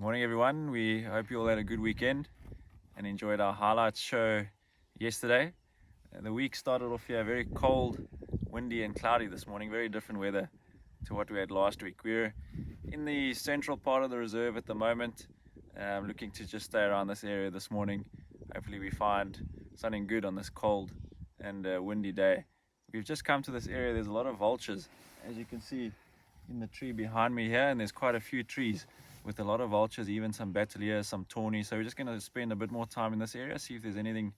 Good morning, everyone. We hope you all had a good weekend and enjoyed our highlights show yesterday. The week started off here very cold, windy and cloudy this morning. Very different weather to what we had last week. We're in the central part of the reserve at the moment, looking to just stay around this area this morning. Hopefully we find something good on this cold and windy day. We've just come to this area. There's a lot of vultures, as you can see in the tree behind me here, and there's quite a few trees with a lot of vultures, even some battalias, some tawny. So we're just going to spend a bit more time in this area, see if there's anything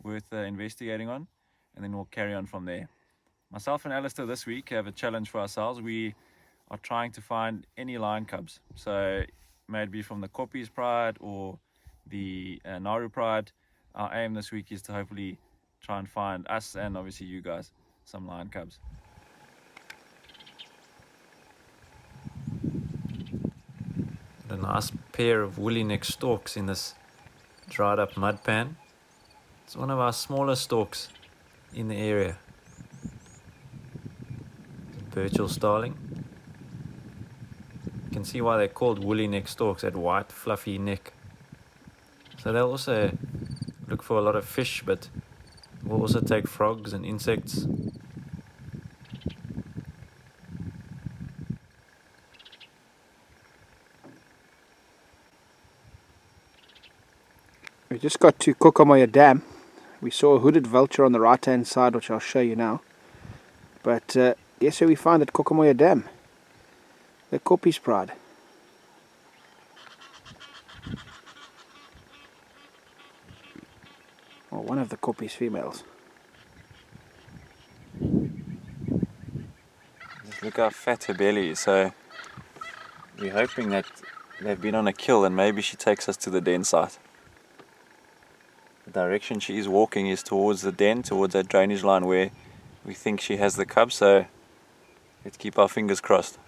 worth investigating on, and then we'll carry on from there. Myself and Alistair this week have a challenge for ourselves. We are trying to find any lion cubs, so maybe from the Koppies Pride or the Nauru Pride. Our aim this week is to hopefully try and find us, and obviously you guys, some lion cubs. A nice pair of woolly neck stalks in this dried up mud pan. It's one of our smaller stalks in the area. Birchall starling. You can see why they're called woolly neck stalks, that white fluffy neck. So they'll also look for a lot of fish, but will also take frogs and insects. We just got to Kokomoya Dam. We saw a hooded vulture on the right hand side, which I'll show you now. But guess who we found at Kokomoya Dam? The Koppies Pride. Or one of the Koppies females. Just look how fat her belly is. So we're hoping that they've been on a kill and maybe she takes us to the den site. The direction she is walking is towards the den, towards that drainage line where we think she has the cubs, so let's keep our fingers crossed.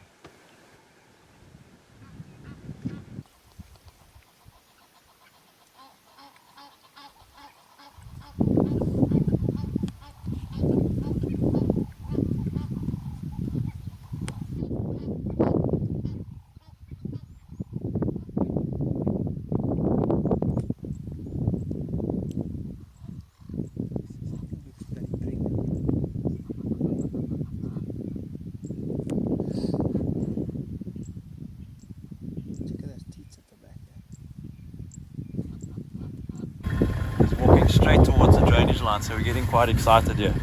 Walking straight towards the drainage line, so we're getting quite excited here.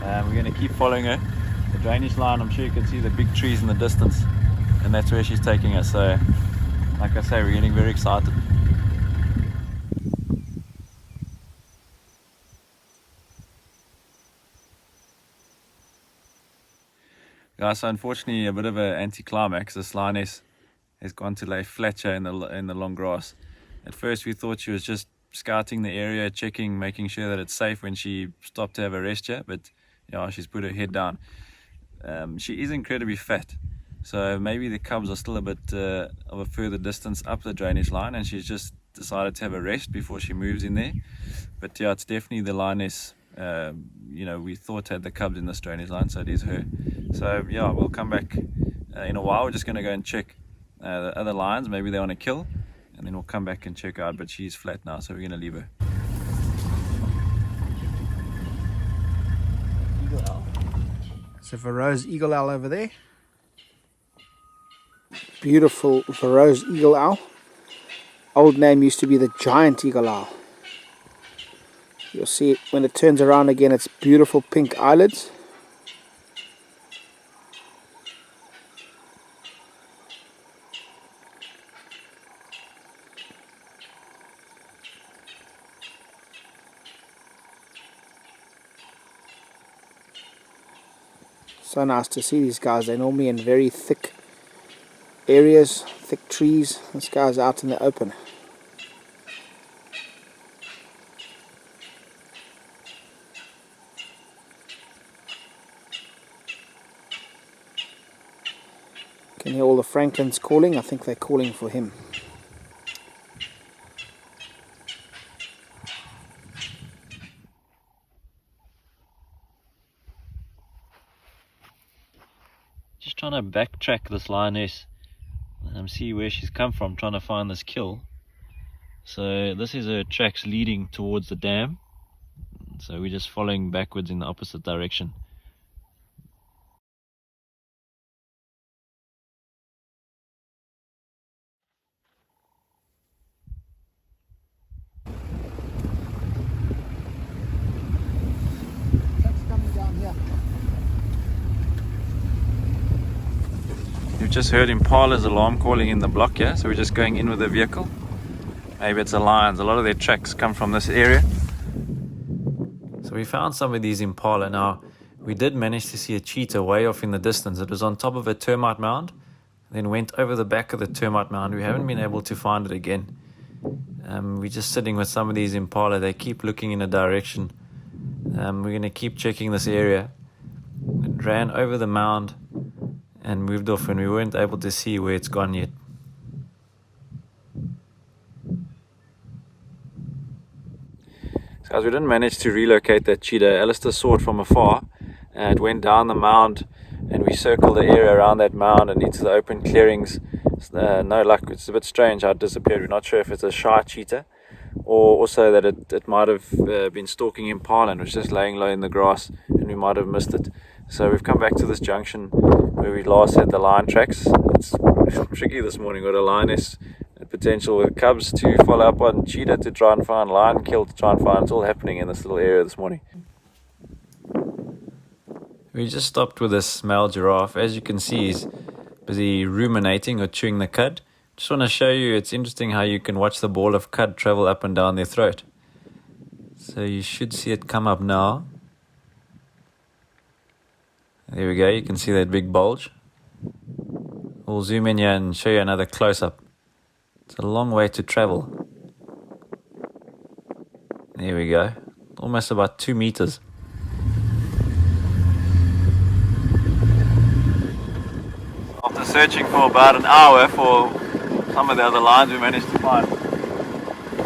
We're going to keep following her. The drainage line, I'm sure you can see the big trees in the distance, and that's where she's taking us. So like I say, we're getting very excited. Guys, so unfortunately a bit of an anticlimax. This lioness has gone to lay flat here in the long grass. At first we thought she was just scouting the area, checking, making sure that it's safe when she stopped to have a rest here, but yeah, she's put her head down. She is incredibly fat, so maybe the cubs are still a bit of a further distance up the drainage line, and she's just decided to have a rest before she moves in there. But yeah, it's definitely the lioness we thought had the cubs in this drainage line, so it is her. So yeah, we'll come back in a while. We're just going to go and check the other lions, maybe they're on a kill, and then we'll come back and check out, but she's flat now, so we're going to leave her. Eagle owl. So Varro's eagle owl over there. Beautiful Varro's eagle owl. Old name used to be the giant eagle owl. You'll see it when it turns around again, it's beautiful pink eyelids. So nice to see these guys. They're normally in very thick areas, thick trees. This guy's out in the open. Can hear all the francolins calling. I think they're calling for him. Just trying to backtrack this lioness. see where she's come from, trying to find this kill. So this is her tracks leading towards the dam. So we're just following backwards in the opposite direction. Coming down here. You've just heard Impala's alarm calling in the block here, so we're just going in with the vehicle. Maybe it's a lion's. A lot of their tracks come from this area. So we found some of these Impala. Now, we did manage to see a cheetah way off in the distance. It was on top of a termite mound, then went over the back of the termite mound. We haven't been able to find it again. We're just sitting with some of these Impala. They keep looking in a direction. We're going to keep checking this area. It ran over the mound and moved off, and we weren't able to see where it's gone yet. So guys, we didn't manage to relocate that cheetah. Alistair saw it from afar. It went down the mound, and we circled the area around that mound and into the open clearings. No luck. It's a bit strange how it disappeared. We're not sure if it's a shy cheetah, or also that it might have been stalking impala and was just laying low in the grass, and we might have missed it. So we've come back to this junction where we last had the lion tracks. It's tricky this morning. Got a lioness potential with cubs to follow up on cheetah to try and find lion kill to try and find. It's all happening in this little area this morning. We just stopped with this male giraffe. As you can see, he's busy ruminating or chewing the cud. Just want to show you, it's interesting how you can watch the ball of cud travel up and down their throat. So you should see it come up now. There we go, you can see that big bulge. We'll zoom in here and show you another close-up. It's a long way to travel. There we go, almost about 2 meters. After searching for about an hour for some of the other lions, we managed to find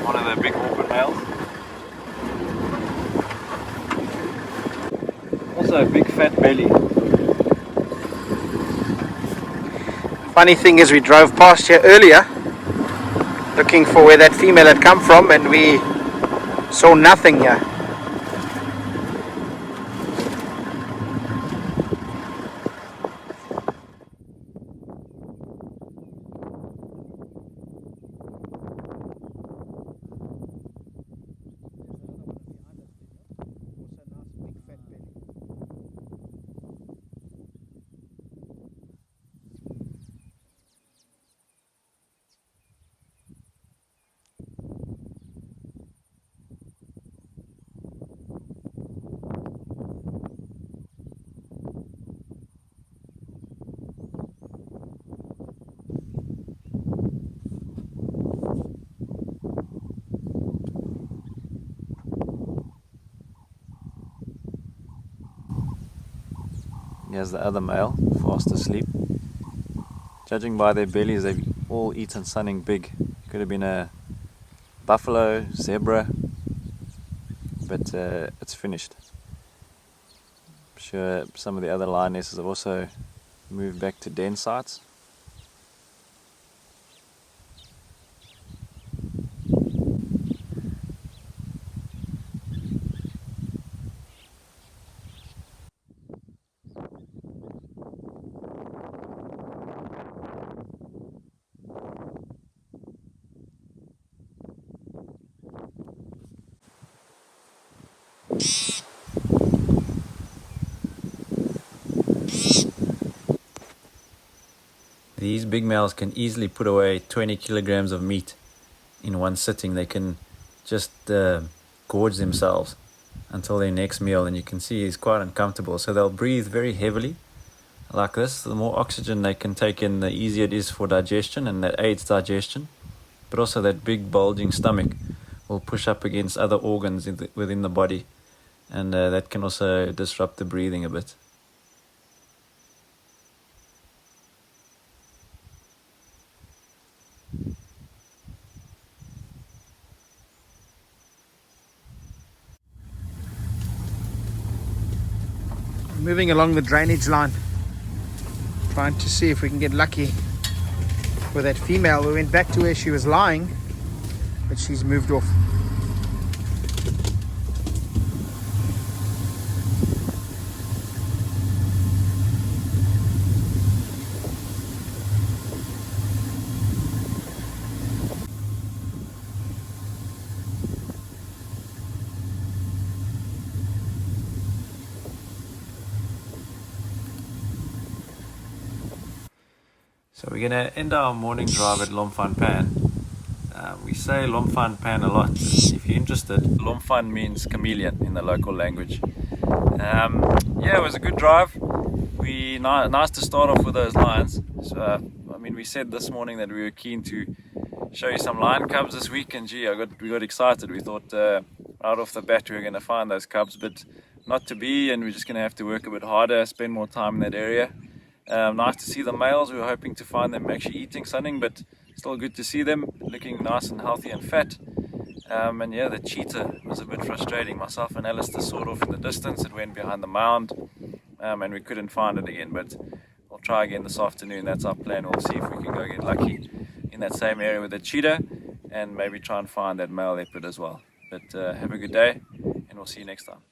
one of the big orphan males. Also a big fat belly. Funny thing is, we drove past here earlier looking for where that female had come from, and we saw nothing here. Here's the other male, fast asleep. Judging by their bellies, they've all eaten something big. Could have been a buffalo, zebra, but it's finished. I'm sure some of the other lionesses have also moved back to den sites. These big males can easily put away 20 kilograms of meat in one sitting. They can just gorge themselves until their next meal, and you can see he's quite uncomfortable. So they'll breathe very heavily like this. The more oxygen they can take in, the easier it is for digestion, and that aids digestion. But also that big bulging stomach will push up against other organs within the body, and that can also disrupt the breathing a bit. Moving along the drainage line, trying to see if we can get lucky with that female. We went back to where she was lying, but she's moved off. So we're going to end our morning drive at Lomfan Pan. We say Lomfan Pan a lot. If you're interested, Lomfan means chameleon in the local language. Yeah, it was a good drive. Nice to start off with those lions. So, I mean, we said this morning that we were keen to show you some lion cubs this week, and gee, we got excited. We thought right off the bat we were going to find those cubs, but not to be, and we're just going to have to work a bit harder, spend more time in that area. Nice to see the males. We were hoping to find them actually eating something, but still good to see them looking nice and healthy and fat. And yeah, the cheetah was a bit frustrating. Myself and Alistair saw it off in the distance. It went behind the mound, and we couldn't find it again, but we'll try again this afternoon. That's our plan. We'll see if we can go get lucky in that same area with the cheetah and maybe try and find that male leopard as well. But have a good day, and we'll see you next time.